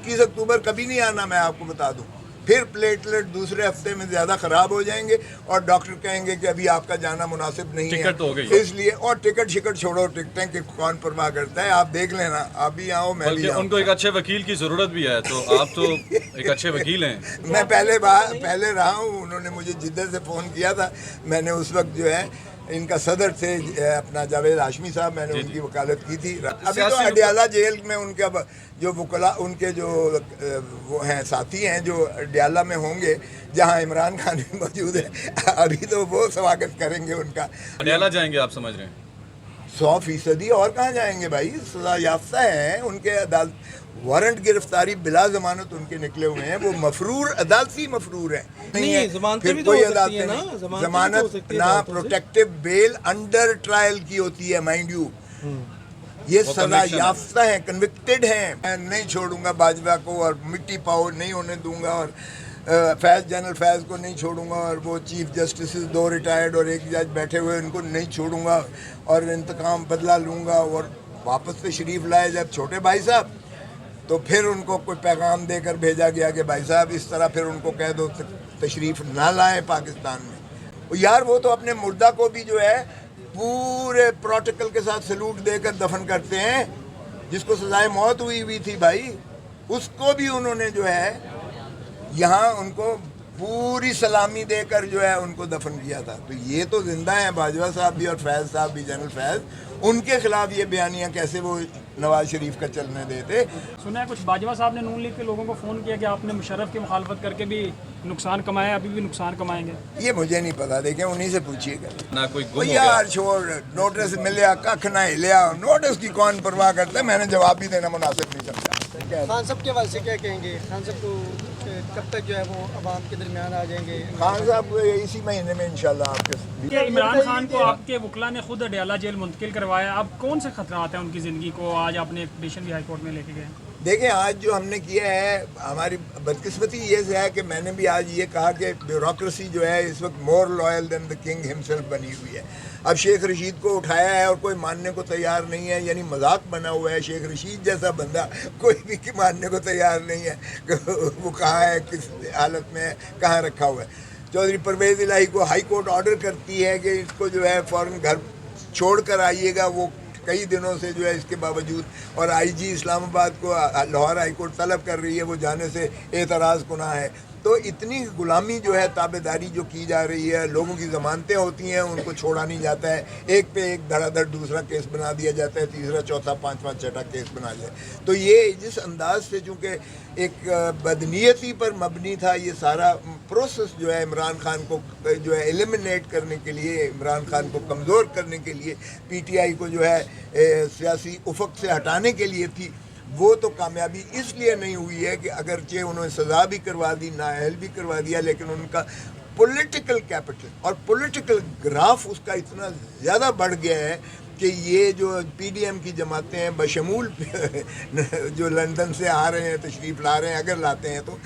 21 अक्टूबर कभी नहीं आना, मैं आपको बता दूं। फिर प्लेटलेट दूसरे हफ्ते में ज़्यादा ख़राब हो जाएंगे और डॉक्टर कहेंगे कि अभी आपका जाना मुनासिब नहीं है, टिकट तो हो गई, इसलिए। और टिकट शिकट छोड़ो, टिकटें कि कौन परवाह करता है, आप देख लेना, आप भी आओ मैं भी बल्कि आऊँ। उनको एक अच्छे वकील की ज़रूरत भी है, तो आप तो एक अच्छे वकील हैं। मैं पहले रहा हूँ, उन्होंने मुझे जिद्दत से फ़ोन किया था, मैंने उस वक्त जो है इनका सदर थे अपना जावेद हाशमी साहब, मैंने उनकी वकालत की थी। अभी तो अडियाला जेल में उनका जो वकला, उनके जो वो हैं साथी हैं जो अडियाला में होंगे, जहाँ इमरान खान भी मौजूद है, अभी तो वो स्वागत करेंगे उनका। अडियाला जाएंगे आप समझ रहे हैं? 100%। और कहाँ जाएंगे भाई, सजा याफ्ता हैं, उनके अदालत वारंट गिरफ्तारी बिला जमानत उनके निकले हुए हैं, वो मफरूर, अदालती मफरूर हैं। नहीं है, जमानतें फिर भी तो कोई हो सकती है अदालत ना, नहीं, जमानत ना, प्रोटेक्टिव बेल अंडर ट्रायल की होती है, माइंड यू। ये सजा याफ्ता है, कन्विक्टेड हैं। मैं नहीं छोड़ूंगा बाजवा को, और मिट्टी पाओ नहीं होने दूंगा, और फैज़, जनरल फैज़ को नहीं छोड़ूंगा, और वो चीफ जस्टिस 2 रिटायर्ड और 1 जज बैठे हुए उनको नहीं छोड़ूंगा, और इंतकाम बदला लूँगा। और वापस तशरीफ़ लाए जब छोटे भाई साहब, तो फिर उनको कोई पैगाम देकर भेजा गया कि भाई साहब इस तरह फिर उनको कह दो तशरीफ़ ना लाएं पाकिस्तान में। यार वो तो अपने मुर्दा को भी जो है पूरे प्रोटोकॉल के साथ सलूट देकर दफन करते हैं, जिसको सजाए मौत हुई थी भाई, उसको भी उन्होंने जो है यहाँ उनको पूरी सलामी देकर जो है उनको दफन किया था। तो ये तो जिंदा हैं बाजवा साहब भी और फैज़ साहब भी, जनरल फैज़, उनके खिलाफ ये बयानियाँ कैसे वो नवाज शरीफ का चलने देते। सुना है कुछ बाजवा साहब ने नून लीग के लोगों को फ़ोन किया कि आपने मुशर्रफ की मुखालफत करके भी नुकसान कमाया, अभी भी नुकसान कमाएंगे। ये मुझे नहीं पता, देखें उन्हीं से पूछिएगा ना कोई गुम वो। हो यार गया। छोड़, नोटिस मिले कख ना हिलिया, नोटिस की कौन परवाह करता है, मैंने जवाब भी देना मुनासिब नहीं समझा। खान साहब के वास्ते क्या कहेंगे? खान साहब को कब तक जो है वो अवाम के दरमियान आ जाएंगे? खान साहब इसी महीने में इंशाल्लाह आपके। इमरान खान को आपके वकला ने खुद अडियाला जेल मुंतकिल करवाया, अब कौन से खतरात हैं उनकी ज़िंदगी को? आज आपने एक पिटीशन भी हाई कोर्ट में लेके गए। देखें आज जो हमने किया है, हमारी बदकिस्मती ये है कि मैंने भी आज ये कहा कि ब्यूरोक्रेसी जो है इस वक्त more loyal than the king himself बनी हुई है। अब शेख रशीद को उठाया है और कोई मानने को तैयार नहीं है, यानी मजाक बना हुआ है। शेख रशीद जैसा बंदा कोई भी मानने को तैयार नहीं है कि वो कहाँ है, किस हालत में है, कहाँ रखा हुआ है। चौधरी परवेज़ इलाही को हाई कोर्ट ऑर्डर करती है कि इसको जो है फ़ौरन घर छोड़ कर आइएगा, वो कई दिनों से जो है इसके बावजूद, और आईजी इस्लामाबाद को लाहौर हाई कोर्ट तलब कर रही है, वो जाने से एतराज़ गुनाह है। तो इतनी गुलामी जो है, ताबेदारी जो की जा रही है, लोगों की ज़मानतें होती हैं, उनको छोड़ा नहीं जाता है, एक पे एक धड़ाधड़ दूसरा केस बना दिया जाता है, तीसरा चौथा पांचवा छठा केस बना दिया। तो ये जिस अंदाज से चूँकि एक बदनीयती पर मबनी था ये सारा प्रोसेस जो है, इमरान खान को जो है एलिमिनेट करने के लिए, इमरान खान को कमज़ोर करने के लिए, पीटीआई को जो है सियासी उफक से हटाने के लिए थी, वो तो कामयाबी इसलिए नहीं हुई है कि अगरचे उन्होंने सज़ा भी करवा दी, नाअहल भी करवा दिया, लेकिन उनका पॉलिटिकल कैपिटल और पॉलिटिकल ग्राफ उसका इतना ज़्यादा बढ़ गया है कि ये जो पीडीएम की जमातें हैं, बशमूल जो लंदन से आ रहे हैं, तशरीफ़ ला रहे हैं, अगर लाते हैं तो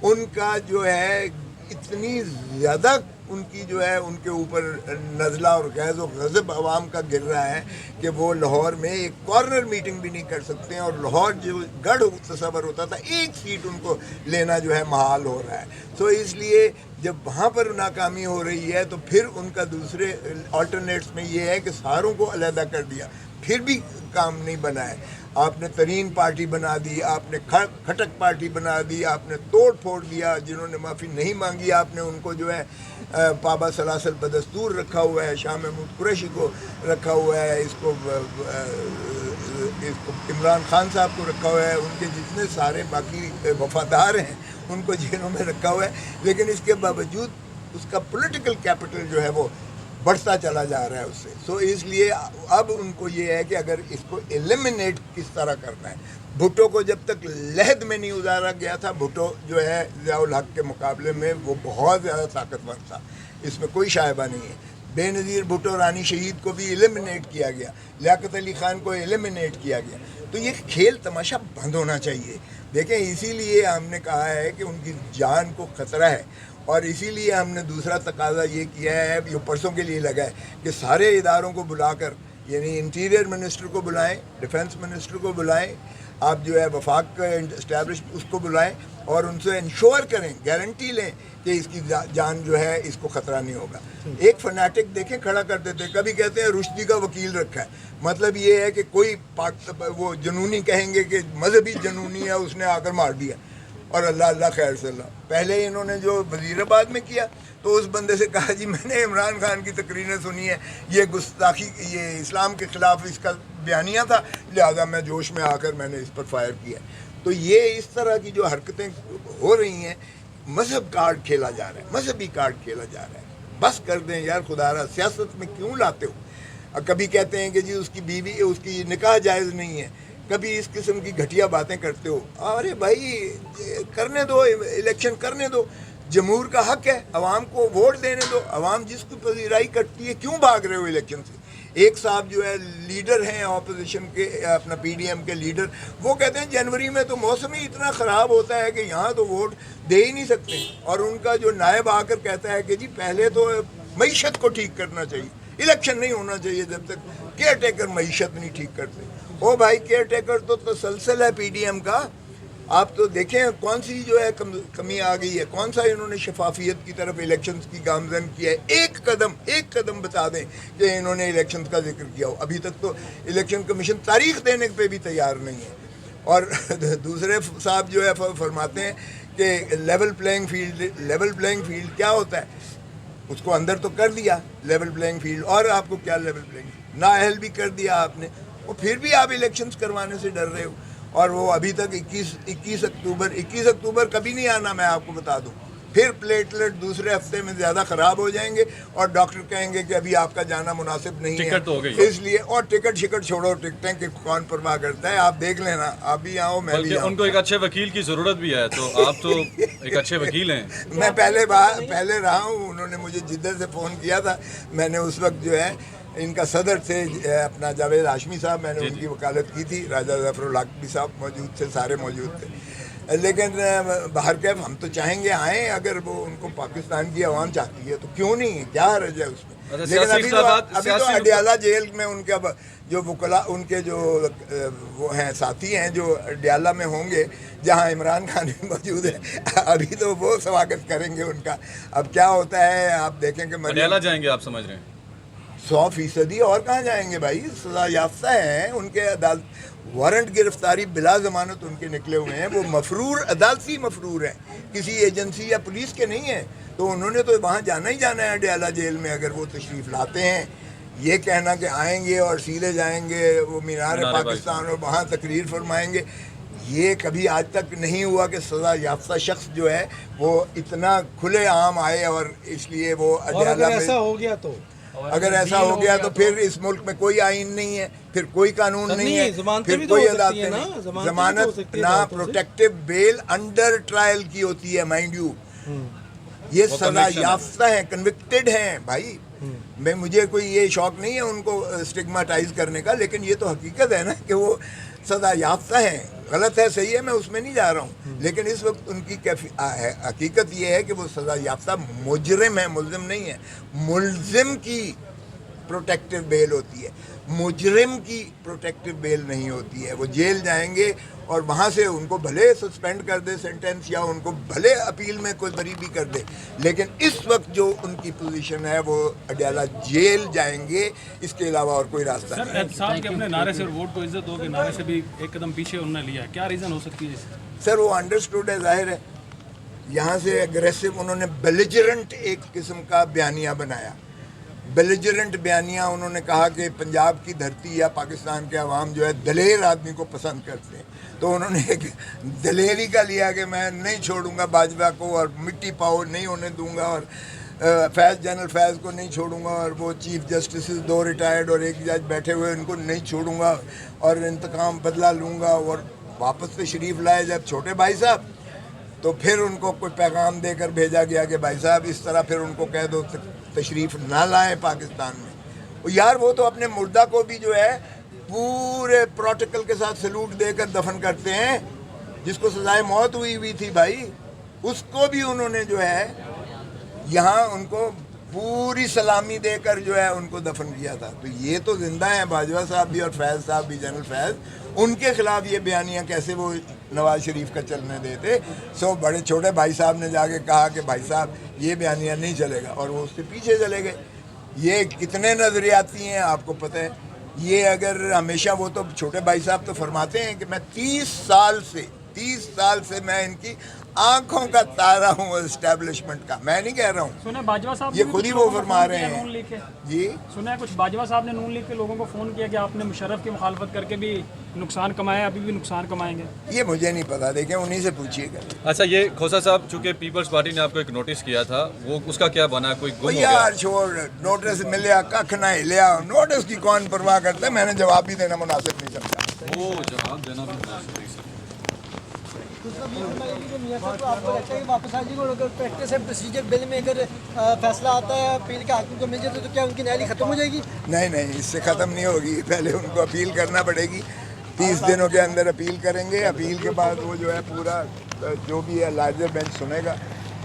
उनका जो है इतनी ज़्यादा उनकी जो है उनके ऊपर नज़ला और गैज़ और गज़ब आवाम का गिर रहा है कि वो लाहौर में एक कॉर्नर मीटिंग भी नहीं कर सकते हैं, और लाहौर जो गढ़ तस्वर होता था, एक सीट उनको लेना जो है महाल हो रहा है। तो इसलिए जब वहाँ पर नाकामी हो रही है तो फिर उनका दूसरे अल्टरनेट्स में ये है कि सारों को अलहदा कर दिया, फिर भी काम नहीं बना है। आपने तरीन पार्टी बना दी, आपने खटक पार्टी बना दी, आपने तोड़ फोड़ दिया, जिन्होंने माफ़ी नहीं मांगी आपने उनको जो है पाबा सलासल बदस्तूर रखा हुआ है, शाह महमूद कुरैशी को रखा हुआ है, इसको इमरान खान साहब को रखा हुआ है, उनके जितने सारे बाकी वफादार हैं उनको जेलों में रखा हुआ है। लेकिन इसके बावजूद उसका पॉलिटिकल कैपिटल जो है वो बढ़ता चला जा रहा है उससे। सो इसलिए अब उनको ये है कि अगर इसको एलिमिनेट किस तरह करना है। भुट्टो को जब तक लहद में नहीं उतारा गया था, भुट्टो जो है ज़ियाउल हक के मुकाबले में वो बहुत ज़्यादा ताकतवर था, इसमें कोई शायबा नहीं है। बेनज़ीर भुट्टो रानी शहीद को भी एलिमिनेट किया गया, लियाकत अली ख़ान को एलिमिनेट किया गया। तो ये खेल तमाशा बंद होना चाहिए। देखें, इसीलिए हमने कहा है कि उनकी जान को ख़तरा है, और इसीलिए हमने दूसरा तकाजा ये किया है, जो परसों के लिए लगा है, कि सारे इदारों को बुलाकर, यानी इंटीरियर मिनिस्टर को बुलाएं, डिफेंस मिनिस्टर को बुलाएं, آپ جو ہے وفاق کا اسٹیبلش اس کو بلائیں اور ان سے انشور کریں, گارنٹی لیں کہ اس کی جان جو ہے اس کو خطرہ نہیں ہوگا. ایک فنیٹک دیکھیں کھڑا کر دیتے ہیں, کبھی کہتے ہیں رشدی کا وکیل رکھا ہے, مطلب یہ ہے کہ کوئی وہ جنونی کہیں گے کہ مذہبی جنونی ہے, اس نے آ کر مار دیا, اور اللہ خیر صلی اللہ. پہلے انہوں نے جو وزیر آباد میں کیا تو اس بندے سے کہا جی میں نے عمران خان کی تقریریں سنی ہے, یہ گستاخی, یہ اسلام کے خلاف اس کا بیانیہ تھا, لہذا میں جوش میں آ کر میں نے اس پر فائر کیا. تو یہ اس طرح کی جو حرکتیں ہو رہی ہیں, مذہب کارڈ کھیلا جا رہا ہے, مذہبی کارڈ کھیلا جا رہا ہے. بس کر دیں یار, خدا را سیاست میں کیوں لاتے ہو؟ کبھی کہتے ہیں کہ جی اس کی بیوی, اس کی نکاح جائز نہیں ہے, کبھی اس قسم کی گھٹیا باتیں کرتے ہو. ارے بھائی کرنے دو, الیکشن کرنے دو, جمہور کا حق ہے, عوام کو ووٹ دینے دو, عوام جس کو پذیرائی کرتی ہے. کیوں بھاگ رہے ہو الیکشن سے؟ ایک صاحب جو ہے لیڈر ہیں اپوزیشن کے, اپنا پی ڈی ایم کے لیڈر, وہ کہتے ہیں جنوری میں تو موسم ہی اتنا خراب ہوتا ہے کہ یہاں تو ووٹ دے ہی نہیں سکتے. اور ان کا جو نائب آ کر کہتا ہے کہ جی پہلے تو معیشت کو ٹھیک کرنا چاہیے, الیکشن نہیں ہونا چاہیے جب تک کیئر ٹیکر معیشت نہیں ٹھیک کرتے. او بھائی کیئر ٹیکر تو تسلسل ہے پی ڈی ایم کا. آپ تو دیکھیں کون سی جو ہے کمی آ گئی ہے, کون سا انہوں نے شفافیت کی طرف الیکشنز کی گامزن کیا ہے. ایک قدم بتا دیں کہ انہوں نے الیکشنز کا ذکر کیا ہو. ابھی تک تو الیکشن کمیشن تاریخ دینے پہ بھی تیار نہیں ہے. اور دوسرے صاحب جو ہے فرماتے ہیں کہ لیول پلینگ فیلڈ کیا ہوتا ہے, اس کو اندر تو کر دیا لیول پلینگ فیلڈ, اور آپ کو کیا لیول پلینگ فیلڈ, نااہل بھی کر دیا آپ نے, اور پھر بھی آپ الیکشنز کروانے سے ڈر رہے ہو. اور وہ ابھی تک 21 اکتوبر کبھی نہیں آنا, میں آپ کو بتا دوں. پھر پلیٹلیٹ دوسرے ہفتے میں زیادہ خراب ہو جائیں گے اور ڈاکٹر کہیں گے کہ ابھی آپ کا جانا مناسب نہیں ہے, ٹکٹ تو ہو گئی, اس لیے. اور ٹکٹ چھوڑو, ٹکٹیں کہ کون پرواہ کرتا ہے, آپ دیکھ لینا, آپ بھی آؤ میں بھی آؤں. ان کو ایک اچھے وکیل کی ضرورت بھی ہے, تو آپ تو ایک اچھے وکیل ہیں. میں پہلے رہا ہوں, انہوں نے مجھے جدہ سے فون کیا تھا, میں نے اس وقت جو ہے ان کا صدر تھے اپنا جاوید ہاشمی صاحب, میں نے ان کی وکالت کی تھی, راجہ ظفر الحق بھی صاحب موجود تھے, سارے موجود تھے. لیکن باہر کے ہم تو چاہیں گے آئیں, اگر وہ ان کو پاکستان کی عوام چاہتی ہے تو کیوں نہیں, کیا حرج ہے اس میں. لیکن ابھی تو اڈیالہ جیل میں ان کا جو وکلا, ان کے جو وہ ہیں ساتھی ہیں جو اڈیالہ میں ہوں گے, جہاں عمران خان بھی موجود ہے, ابھی تو وہ سواگت کریں گے ان کا. اب کیا ہوتا ہے آپ دیکھیں کہ اڈیالہ جائیں گے, آپ سمجھ رہے ہیں 100%. اور کہاں جائیں گے بھائی, سزا یافتہ ہیں, ان کے عدالت وارنٹ گرفتاری بلا ضمانت ان کے نکلے ہوئے ہیں, وہ مفرور, عدالتی مفرور ہیں, کسی ایجنسی یا پولیس کے نہیں ہیں. تو انہوں نے تو وہاں جانا ہی جانا ہے اڈیالہ جیل میں, اگر وہ تشریف لاتے ہیں. یہ کہنا کہ آئیں گے اور سیدھے جائیں گے وہ مینار پاکستان اور وہاں تقریر فرمائیں گے, یہ کبھی آج تک نہیں ہوا کہ سزا یافتہ شخص جو ہے وہ اتنا کھلے عام آئے. اور اس لیے وہ اڈیالہ میں, اگر ایسا ہو گیا تو پھر اس ملک میں کوئی آئین نہیں ہے, پھر کوئی قانون نہیں ہے, پھر کوئی عدالتیں نہیں. ضمانت نہ پروٹیکٹیو بیل انڈر ٹرائل کی ہوتی ہے, مائنڈ یو. یہ سزا یافتہ ہیں, کنوکٹڈ ہیں بھائی. مجھے کوئی یہ شوق نہیں ہے ان کو اسٹگماٹائز کرنے کا, لیکن یہ تو حقیقت ہے نا کہ وہ سزا یافتہ ہیں. غلط ہے, صحیح ہے, میں اس میں نہیں جا رہا ہوں, لیکن اس وقت ان کی حقیقت یہ ہے کہ وہ سزا یافتہ مجرم ہے, ملزم نہیں ہے. ملزم کی پروٹیکٹیو بیل ہوتی ہے, مجرم کی پروٹیکٹیو بیل نہیں ہوتی ہے. وہ جیل جائیں گے اور وہاں سے ان کو بھلے سسپینڈ کر دے سینٹینس, یا ان کو بھلے اپیل میں کوئی بری بھی کر دے, لیکن اس وقت جو ان کی پوزیشن ہے وہ اڈیالہ جیل جائیں گے, اس کے علاوہ اور کوئی راستہ نہیں. سر احتساب کے اپنے نعرے سے ووٹ کو عزت دو کے نعرے سے بھی ایک قدم پیچھے انہوں نے لیا ہے, کیا ریزن ہو سکتی ہے؟ سر وہ انڈرسٹوڈ ہے, ظاہر ہے. یہاں سے اگریسو انہوں نے بیلیجرنٹ ایک قسم کا بیانیہ بنایا. بیلیجرنٹ بیانیہ انہوں نے کہا کہ پنجاب کی دھرتی یا پاکستان کے عوام جو ہے دلیر آدمی کو پسند کرتے ہیں. تو انہوں نے ایک دلیری کا لیا کہ میں نہیں چھوڑوں گا باجوہ کو, اور مٹی پاؤ نہیں ہونے دوں گا, اور جنرل فیض کو نہیں چھوڑوں گا, اور وہ چیف جسٹسز 2 ریٹائرڈ اور 1 جج بیٹھے ہوئے ان کو نہیں چھوڑوں گا, اور انتقام بدلہ لوں گا. اور واپس تشریف لائے جب چھوٹے بھائی صاحب, تو پھر ان کو کوئی پیغام دے کر بھیجا گیا کہ بھائی صاحب اس طرح پھر ان کو کہہ دو تشریف نہ لائیں پاکستان میں. یار وہ تو اپنے مردہ کو بھی جو ہے پورے پروٹوکول کے ساتھ سلوٹ دے کر دفن کرتے ہیں, جس کو سزائے موت ہوئی تھی بھائی, اس کو بھی انہوں نے جو ہے یہاں ان کو पूरी सलामी देकर जो है उनको दफन किया था। तो ये तो जिंदा हैं बाजवा साहब भी और फैज़ साहब भी, जनरल फैज़, उनके खिलाफ ये बयानियाँ कैसे वो नवाज शरीफ का चलने देते। सो बड़े छोटे भाई साहब ने जाके कहा कि भाई साहब ये बयानियाँ नहीं चलेगा, और वो उससे पीछे चले गए। ये कितने नज़रियाती हैं आपको पता है। ये अगर हमेशा, वो तो छोटे भाई साहब तो फरमाते हैं कि मैं 30 साल से मैं इनकी आंखों का तारा हूँ एस्टेब्लिशमेंट का, मैं नहीं कह रहा हूँ, सुना है बाजवा साहब ये ने खुद कुछ ही लोगों वो को फरमा फोन रहे किया हैं। नून लीग के। जी सुना है कुछ बाजवा साहब ने नून लीग के लोगों को फ़ोन किया कि आपने मुशर्रफ की मुखालफत करके भी नुकसान कमाया, अभी भी नुकसान कमाएंगे। ये मुझे नहीं पता, देखें उन्हीं से पूछिएगा। अच्छा, ये खोसा साहब, चूंकि पीपल्स पार्टी ने आपको एक नोटिस किया था, वो उसका क्या बना, कोई गुम ओ हो गया? यार छोड़, नोटिस मिले कख ना हिलिया, नोटिस की कौन परवाह करता है। मैंने जवाब भी देना मुनासिब नहीं समझा। वो जवाब देना भी मुनासिब नहीं समझा। दूसरा भी कि मियां साहब, आपको लगता है कि वापस आ जाएगी, और अगर प्रैक्टिस एंड प्रोसीजर बिल में अगर फैसला आता है अपील का हाकिम को मिल जाता है, तो क्या उनकी न्यायाली खत्म हो जाएगी? नहीं, इससे ख़त्म नहीं होगी। पहले उनको अपील करना पड़ेगी, 30 दिनों के अंदर अपील करेंगे। अपील के बाद वो जो है पूरा जो भी है लार्जर बेंच सुनेगा,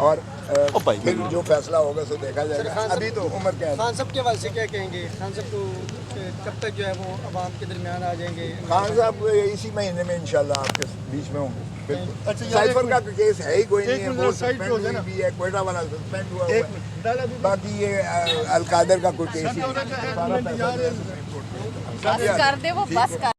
और फिर जो फैसला होगा सो देखा जाएगा। अभी तो उम्र कैद। खान साहब के हवाले से क्या कहेंगे? खान साहब को कब तक जो है वो अवाम के दरमियान आ जाएंगे? खान साहब इसी महीने में इंशाल्लाह आपके बीच में होंगे। साइफर का केस है ही कोई नहीं है, वो सस्पेंड हुई भी है, कोयटा वाला सस्पेंड हुआ है। बाकी ये अलकादर का कोई केस ही नहीं है। बस कर दे वो, बस कर